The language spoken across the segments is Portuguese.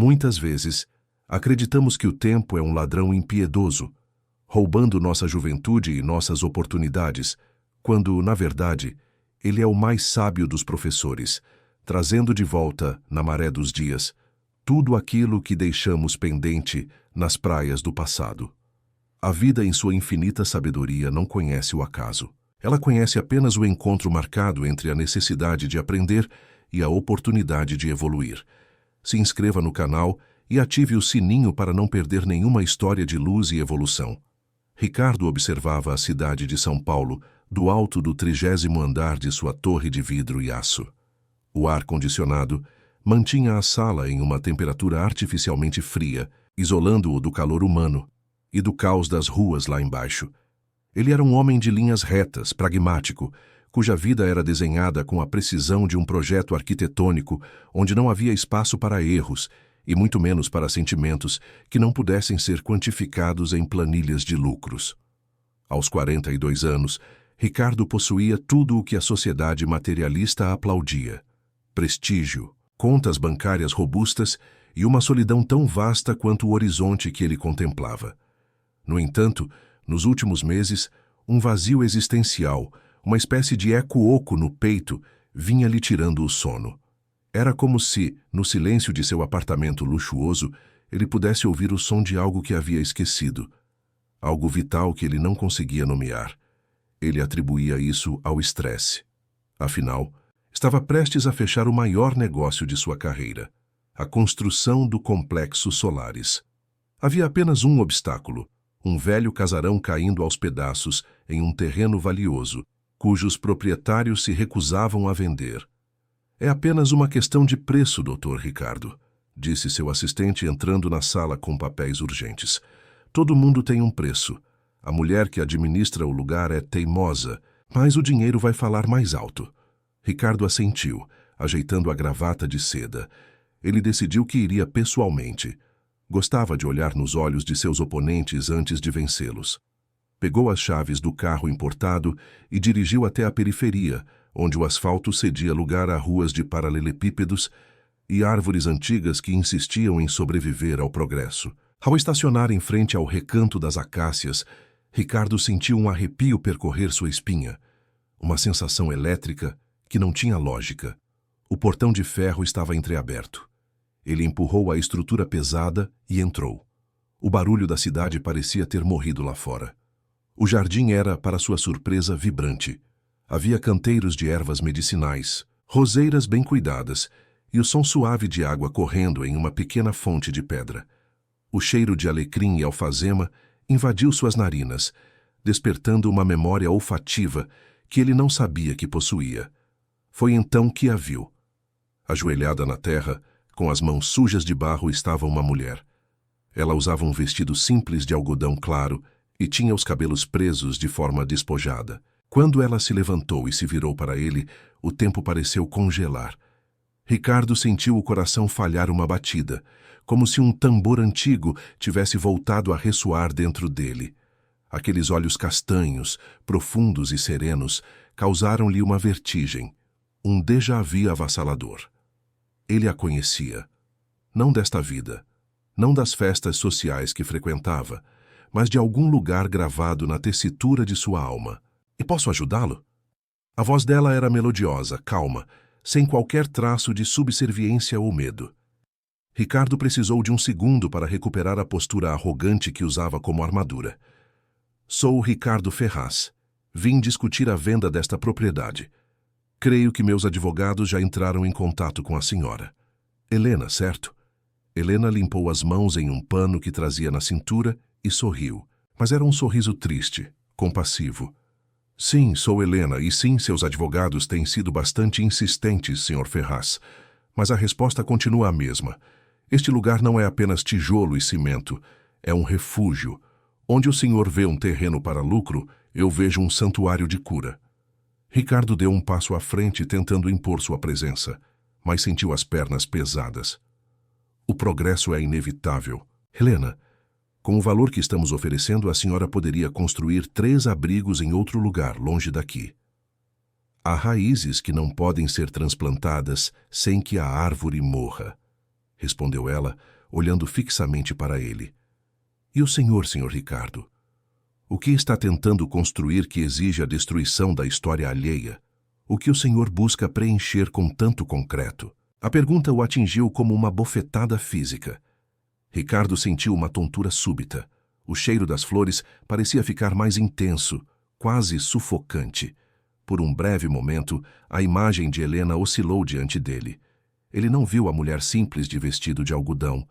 Muitas vezes, acreditamos que o tempo é um ladrão impiedoso, roubando nossa juventude e nossas oportunidades, quando, na verdade, ele é o mais sábio dos professores, trazendo de volta, na maré dos dias, tudo aquilo que deixamos pendente nas praias do passado. A vida, em sua infinita sabedoria, não conhece o acaso. Ela conhece apenas o encontro marcado entre a necessidade de aprender e a oportunidade de evoluir. Se inscreva no canal e ative o sininho para não perder nenhuma história de luz e evolução. Ricardo observava a cidade de São Paulo do alto do 30º andar de sua torre de vidro e aço. O ar-condicionado mantinha a sala em uma temperatura artificialmente fria, isolando-o do calor humano e do caos das ruas lá embaixo. Ele era um homem de linhas retas, pragmático, cuja vida era desenhada com a precisão de um projeto arquitetônico onde não havia espaço para erros e muito menos para sentimentos que não pudessem ser quantificados em planilhas de lucros. Aos 42 anos, Ricardo possuía tudo o que a sociedade materialista aplaudia: prestígio, contas bancárias robustas e uma solidão tão vasta quanto o horizonte que ele contemplava. No entanto, nos últimos meses, um vazio existencial, uma espécie de eco oco no peito, vinha lhe tirando o sono. Era como se, no silêncio de seu apartamento luxuoso, ele pudesse ouvir o som de algo que havia esquecido, algo vital que ele não conseguia nomear. Ele atribuía isso ao estresse. Afinal, estava prestes a fechar o maior negócio de sua carreira, a construção do Complexo Solaris. Havia apenas um obstáculo: um velho casarão caindo aos pedaços em um terreno valioso, cujos proprietários se recusavam a vender. É apenas uma questão de preço, Dr. Ricardo, disse seu assistente entrando na sala com papéis urgentes. Todo mundo tem um preço. A mulher que administra o lugar é teimosa, mas o dinheiro vai falar mais alto. Ricardo assentiu, ajeitando a gravata de seda. Ele decidiu que iria pessoalmente. Gostava de olhar nos olhos de seus oponentes antes de vencê-los. Pegou as chaves do carro importado e dirigiu até a periferia, onde o asfalto cedia lugar a ruas de paralelepípedos e árvores antigas que insistiam em sobreviver ao progresso. Ao estacionar em frente ao recanto das acácias, Ricardo sentiu um arrepio percorrer sua espinha, uma sensação elétrica que não tinha lógica. O portão de ferro estava entreaberto. Ele empurrou a estrutura pesada e entrou. O barulho da cidade parecia ter morrido lá fora. O jardim era, para sua surpresa, vibrante. Havia canteiros de ervas medicinais, roseiras bem cuidadas e o som suave de água correndo em uma pequena fonte de pedra. O cheiro de alecrim e alfazema invadiu suas narinas, despertando uma memória olfativa que ele não sabia que possuía. Foi então que a viu. Ajoelhada na terra, com as mãos sujas de barro, estava uma mulher. Ela usava um vestido simples de algodão claro e tinha os cabelos presos de forma despojada. Quando ela se levantou e se virou para ele, o tempo pareceu congelar. Ricardo sentiu o coração falhar uma batida, como se um tambor antigo tivesse voltado a ressoar dentro dele. Aqueles olhos castanhos, profundos e serenos, causaram-lhe uma vertigem, um déjà-vu avassalador. Ele a conhecia. Não desta vida, não das festas sociais que frequentava, mas de algum lugar gravado na tessitura de sua alma. E posso ajudá-lo? A voz dela era melodiosa, calma, sem qualquer traço de subserviência ou medo. Ricardo precisou de um segundo para recuperar a postura arrogante que usava como armadura. Sou Ricardo Ferraz. Vim discutir a venda desta propriedade. Creio que meus advogados já entraram em contato com a senhora. Helena, certo? Helena limpou as mãos em um pano que trazia na cintura e sorriu, mas era um sorriso triste, compassivo. Sim, sou Helena, e sim, seus advogados têm sido bastante insistentes, Sr. Ferraz. Mas a resposta continua a mesma. Este lugar não é apenas tijolo e cimento, é um refúgio. Onde o senhor vê um terreno para lucro, eu vejo um santuário de cura. Ricardo deu um passo à frente tentando impor sua presença, mas sentiu as pernas pesadas. O progresso é inevitável. Helena, com o valor que estamos oferecendo, a senhora poderia construir 3 abrigos em outro lugar, longe daqui. Há raízes que não podem ser transplantadas sem que a árvore morra. respondeu ela, olhando fixamente para ele. E o senhor, Sr. Ricardo? O que está tentando construir que exige a destruição da história alheia? O que o senhor busca preencher com tanto concreto? A pergunta o atingiu como uma bofetada física. Ricardo sentiu uma tontura súbita. O cheiro das flores parecia ficar mais intenso, quase sufocante. Por um breve momento, a imagem de Helena oscilou diante dele. Ele não viu a mulher simples de vestido de algodão,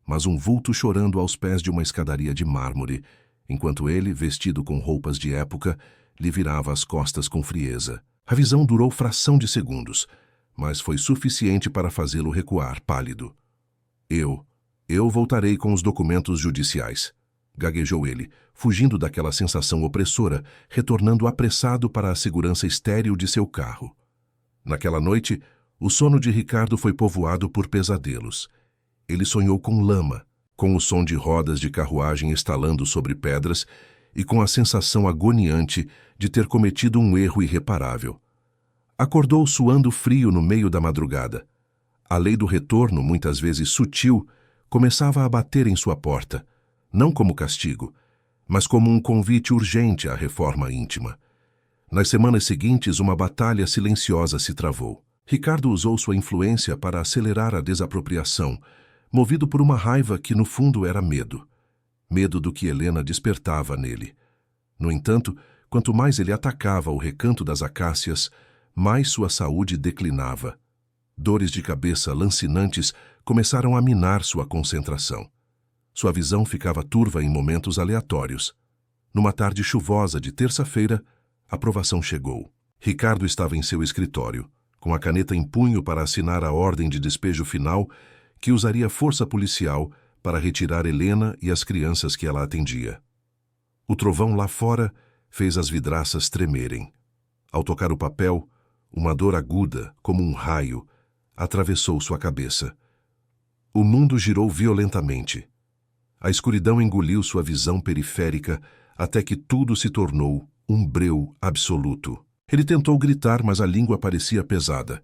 mas um vulto chorando aos pés de uma escadaria de mármore, enquanto ele, vestido com roupas de época, lhe virava as costas com frieza. A visão durou fração de segundos, mas foi suficiente para fazê-lo recuar, pálido. Eu voltarei com os documentos judiciais, gaguejou ele, fugindo daquela sensação opressora, retornando apressado para a segurança estéril de seu carro. Naquela noite, o sono de Ricardo foi povoado por pesadelos. Ele sonhou com lama, com o som de rodas de carruagem estalando sobre pedras e com a sensação agoniante de ter cometido um erro irreparável. Acordou suando frio no meio da madrugada. A lei do retorno, muitas vezes sutil, começava a bater em sua porta, não como castigo, mas como um convite urgente à reforma íntima. Nas semanas seguintes, uma batalha silenciosa se travou. Ricardo usou sua influência para acelerar a desapropriação, movido por uma raiva que, no fundo, era medo. Medo do que Helena despertava nele. No entanto, quanto mais ele atacava o recanto das acácias, mais sua saúde declinava. Dores de cabeça lancinantes começaram a minar sua concentração. Sua visão ficava turva em momentos aleatórios. Numa tarde chuvosa de terça-feira, a provação chegou. Ricardo estava em seu escritório, com a caneta em punho para assinar a ordem de despejo final que usaria força policial para retirar Helena e as crianças que ela atendia. O trovão lá fora fez as vidraças tremerem. Ao tocar o papel, uma dor aguda, como um raio, atravessou sua cabeça. O mundo girou violentamente. A escuridão engoliu sua visão periférica até que tudo se tornou um breu absoluto. Ele tentou gritar, mas a língua parecia pesada.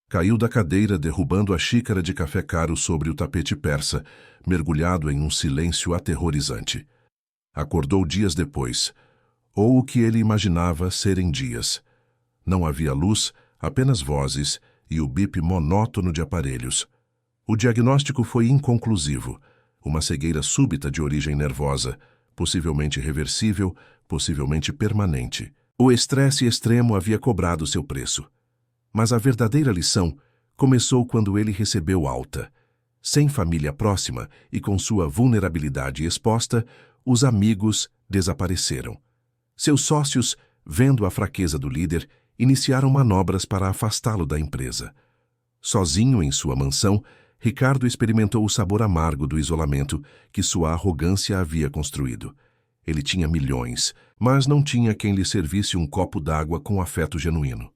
Caiu da cadeira, derrubando a xícara de café caro sobre o tapete persa, mergulhado em um silêncio aterrorizante. Acordou dias depois, ou o que ele imaginava serem dias. Não havia luz, apenas vozes e o bip monótono de aparelhos. O diagnóstico foi inconclusivo. Uma cegueira súbita de origem nervosa, possivelmente reversível, possivelmente permanente. O estresse extremo havia cobrado seu preço. Mas a verdadeira lição começou quando ele recebeu alta. Sem família próxima e com sua vulnerabilidade exposta, os amigos desapareceram. Seus sócios, vendo a fraqueza do líder, iniciaram manobras para afastá-lo da empresa. Sozinho em sua mansão, Ricardo experimentou o sabor amargo do isolamento que sua arrogância havia construído. Ele tinha milhões, mas não tinha quem lhe servisse um copo d'água com afeto genuíno.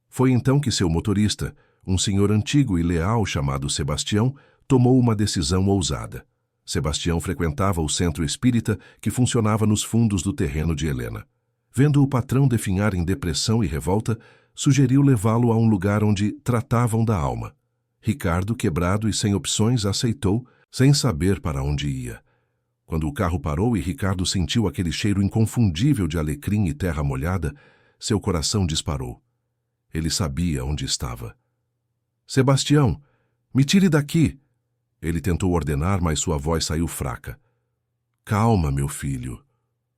Foi então que seu motorista, um senhor antigo e leal chamado Sebastião, tomou uma decisão ousada. Sebastião frequentava o centro espírita que funcionava nos fundos do terreno de Helena. Vendo o patrão definhar em depressão e revolta, sugeriu levá-lo a um lugar onde tratavam da alma. Ricardo, quebrado e sem opções, aceitou, sem saber para onde ia. Quando o carro parou e Ricardo sentiu aquele cheiro inconfundível de alecrim e terra molhada, seu coração disparou. Ele sabia onde estava. "Sebastião, me tire daqui!" Ele tentou ordenar, mas sua voz saiu fraca. "Calma, meu filho."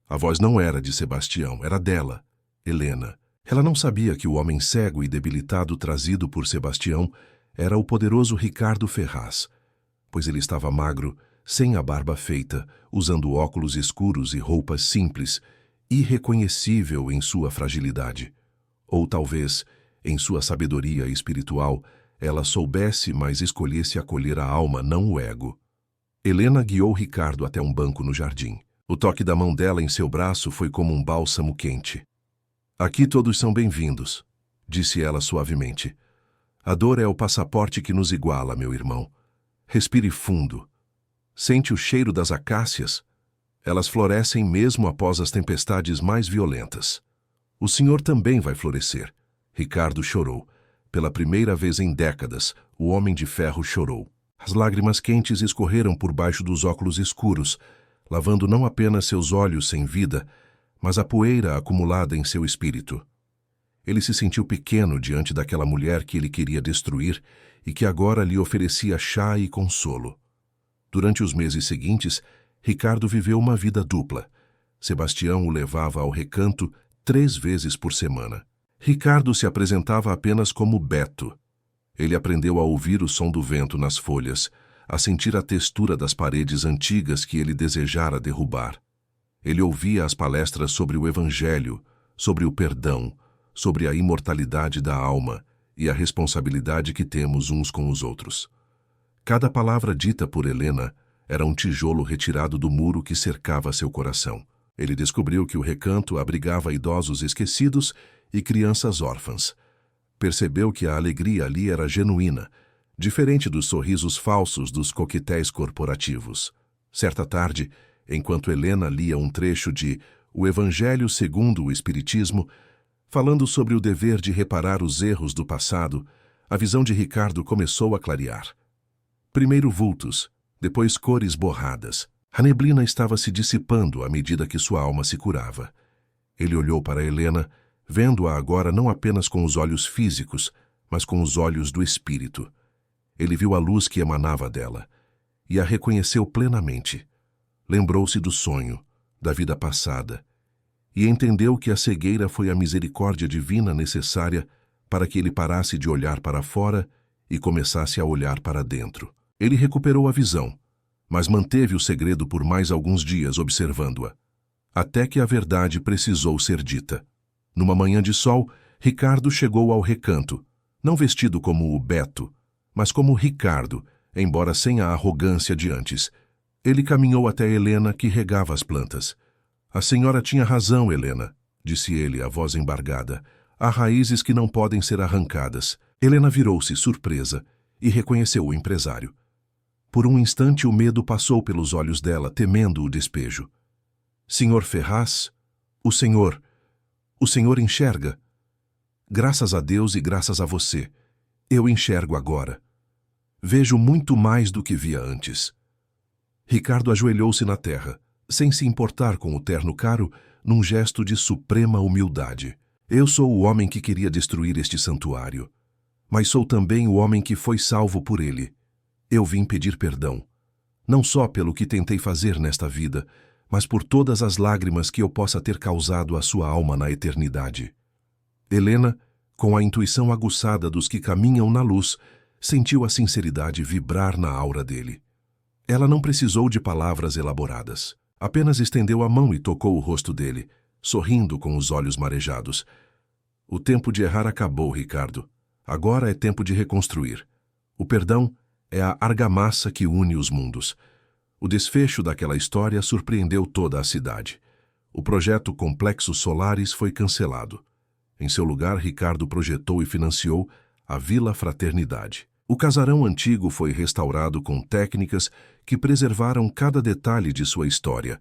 A voz não era de Sebastião, era dela, Helena. Ela não sabia que o homem cego e debilitado trazido por Sebastião era o poderoso Ricardo Ferraz, pois ele estava magro, sem a barba feita, usando óculos escuros e roupas simples, irreconhecível em sua fragilidade. Ou talvez, em sua sabedoria espiritual, ela soubesse, mas escolhesse acolher a alma, não o ego. Helena guiou Ricardo até um banco no jardim. O toque da mão dela em seu braço foi como um bálsamo quente. "Aqui todos são bem-vindos", disse ela suavemente. "A dor é o passaporte que nos iguala, meu irmão. Respire fundo. Sente o cheiro das acácias? Elas florescem mesmo após as tempestades mais violentas. O senhor também vai florescer." Ricardo chorou. Pela primeira vez em décadas, o Homem de Ferro chorou. As lágrimas quentes escorreram por baixo dos óculos escuros, lavando não apenas seus olhos sem vida, mas a poeira acumulada em seu espírito. Ele se sentiu pequeno diante daquela mulher que ele queria destruir e que agora lhe oferecia chá e consolo. Durante os meses seguintes, Ricardo viveu uma vida dupla. Sebastião o levava ao recanto 3 vezes por semana. Ricardo se apresentava apenas como Beto. Ele aprendeu a ouvir o som do vento nas folhas, a sentir a textura das paredes antigas que ele desejara derrubar. Ele ouvia as palestras sobre o Evangelho, sobre o perdão, sobre a imortalidade da alma e a responsabilidade que temos uns com os outros. Cada palavra dita por Helena era um tijolo retirado do muro que cercava seu coração. Ele descobriu que o recanto abrigava idosos esquecidos e crianças órfãs. Percebeu que a alegria ali era genuína, diferente dos sorrisos falsos dos coquetéis corporativos. Certa tarde, enquanto Helena lia um trecho de O Evangelho segundo o Espiritismo, falando sobre o dever de reparar os erros do passado, a visão de Ricardo começou a clarear. Primeiro vultos, depois cores borradas. A neblina estava se dissipando à medida que sua alma se curava. Ele olhou para Helena, vendo-a agora não apenas com os olhos físicos, mas com os olhos do espírito. Ele viu a luz que emanava dela e a reconheceu plenamente. Lembrou-se do sonho, da vida passada, e entendeu que a cegueira foi a misericórdia divina necessária para que ele parasse de olhar para fora e começasse a olhar para dentro. Ele recuperou a visão, mas manteve o segredo por mais alguns dias observando-a, até que a verdade precisou ser dita. Numa manhã de sol, Ricardo chegou ao recanto, não vestido como o Beto, mas como Ricardo, embora sem a arrogância de antes. Ele caminhou até Helena, que regava as plantas. A senhora tinha razão, Helena, disse ele, a voz embargada. Há raízes que não podem ser arrancadas. Helena virou-se, surpresa, e reconheceu o empresário. Por um instante o medo passou pelos olhos dela, temendo o despejo. Senhor Ferraz, o senhor enxerga? Graças a Deus e graças a você, eu enxergo agora. Vejo muito mais do que via antes. Ricardo ajoelhou-se na terra, sem se importar com o terno caro, num gesto de suprema humildade. Eu sou o homem que queria destruir este santuário, mas sou também o homem que foi salvo por ele. Eu vim pedir perdão, não só pelo que tentei fazer nesta vida, mas por todas as lágrimas que eu possa ter causado à sua alma na eternidade. Helena, com a intuição aguçada dos que caminham na luz, sentiu a sinceridade vibrar na aura dele. Ela não precisou de palavras elaboradas. Apenas estendeu a mão e tocou o rosto dele, sorrindo com os olhos marejados. O tempo de errar acabou, Ricardo. Agora é tempo de reconstruir. O perdão é a argamassa que une os mundos. O desfecho daquela história surpreendeu toda a cidade. O projeto Complexos Solares foi cancelado. Em seu lugar, Ricardo projetou e financiou a Vila Fraternidade. O casarão antigo foi restaurado com técnicas que preservaram cada detalhe de sua história,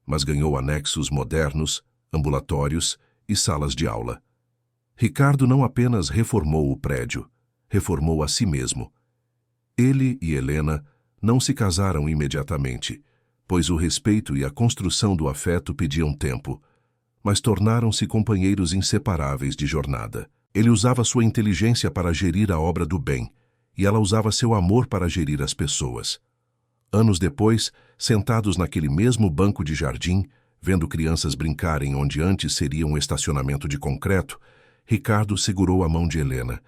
mas ganhou anexos modernos, ambulatórios e salas de aula. Ricardo não apenas reformou o prédio, reformou a si mesmo. Ele e Helena não se casaram imediatamente, pois o respeito e a construção do afeto pediam tempo, mas tornaram-se companheiros inseparáveis de jornada. Ele usava sua inteligência para gerir a obra do bem, e ela usava seu amor para gerir as pessoas. Anos depois, sentados naquele mesmo banco de jardim, vendo crianças brincarem onde antes seria um estacionamento de concreto, Ricardo segurou a mão de Helena.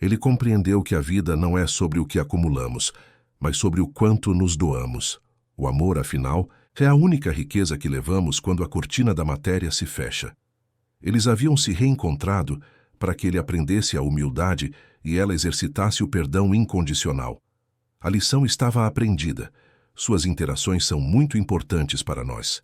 Ele compreendeu que a vida não é sobre o que acumulamos, mas sobre o quanto nos doamos. O amor, afinal, é a única riqueza que levamos quando a cortina da matéria se fecha. Eles haviam se reencontrado para que ele aprendesse a humildade e ela exercitasse o perdão incondicional. A lição estava aprendida. Suas interações são muito importantes para nós.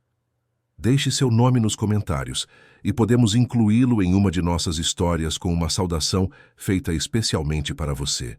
Deixe seu nome nos comentários e podemos incluí-lo em uma de nossas histórias com uma saudação feita especialmente para você.